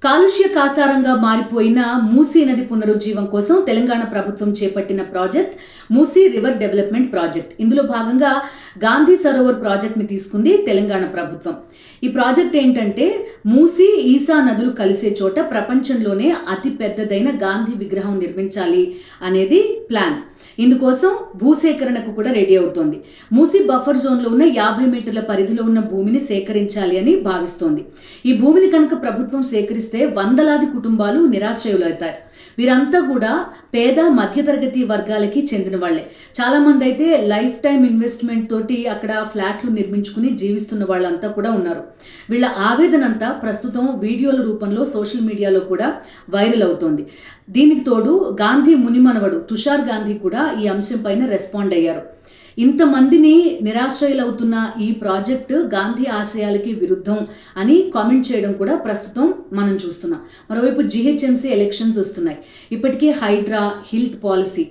కాలుష్య కాసారంగా మారిపోయిన మూసీ నది పునరుజ్జీవం కోసం తెలంగాణ ప్రభుత్వం చేపట్టిన project Musi river development project. ఇందులో భాగంగా గాంధీ సరోవర్ ప్రాజెక్ట్ని తీసుకుంది తెలంగాణ ప్రభుత్వం. ఈ ప్రాజెక్ట్ ఏంటంటే మూసీ ఈసా నదులు కలిసే చోట ప్రపంచంలోనే అతి పెద్దదైన గాంధీ విగ్రహం నిర్మించాలి అనేది ప్లాన్. ఇందుకోసం భూసేకరణకు కూడా రెడీ అవుతోంది. మూసీ బఫర్ జోన్లో ఉన్న 50 మీటర్ల పరిధిలో ఉన్న భూమిని సేకరించాలి అని భావిస్తోంది. ఈ భూమిని కనుక ప్రభుత్వం సేకరిస్తే వందలాది కుటుంబాలు నిరాశ్రయులవుతారు. వీరంతా కూడా పేద మధ్యతరగతి వర్గాలకి చెందిన వాళ్లే. చాలా మంది అయితే లైఫ్ టైం ఇన్వెస్ట్మెంట్ తోటి అక్కడ ఫ్లాట్లు నిర్మించుకుని జీవిస్తున్న వాళ్ళంతా కూడా ఉన్నారు. వీళ్ళ ఆవేదనంతా ప్రస్తుతం వీడియోల రూపంలో సోషల్ మీడియాలో కూడా వైరల్ అవుతోంది. దీనికి తోడు గాంధీ మునిమనవడు తుషార్ గాంధీ కూడా ఈ అంశం పైన రెస్పాండ్ అయ్యారు. ఇంతమందిని నిరాశ్రయులవుతున్న ఈ ప్రాజెక్టు గాంధీ ఆశయాలకి విరుద్ధం అని కామెంట్ చేయడం కూడా ప్రస్తుతం మనం చూస్తున్నాం. మరోవైపు జిహెచ్ఎంసీ ఎలక్షన్స్ వస్తున్నాయి. ఇప్పటికే హైడ్రా హిల్ట్ పాలసీ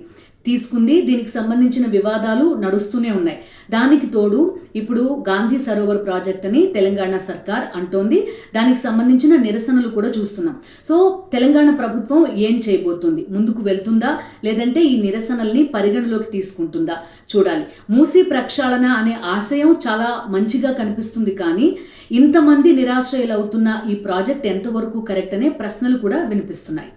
తీసుకుంది. దీనికి సంబంధించిన వివాదాలు నడుస్తూనే ఉన్నాయి. దానికి తోడు ఇప్పుడు గాంధీ సరోవర్ ప్రాజెక్ట్ అని తెలంగాణ సర్కార్ అంటోంది. దానికి సంబంధించిన నిరసనలు కూడా చూస్తున్నాం. సో తెలంగాణ ప్రభుత్వం ఏం చేయబోతుంది? ముందుకు వెళ్తుందా లేదంటే ఈ నిరసనల్ని పరిగణలోకి తీసుకుంటుందా చూడాలి. మూసీ ప్రక్షాళన అనే ఆశయం చాలా మంచిగా కనిపిస్తుంది, కానీ ఇంతమంది నిరాశ్రయులు అవుతున్న ఈ ప్రాజెక్ట్ ఎంతవరకు కరెక్ట్ అనే ప్రశ్నలు కూడా వినిపిస్తున్నాయి.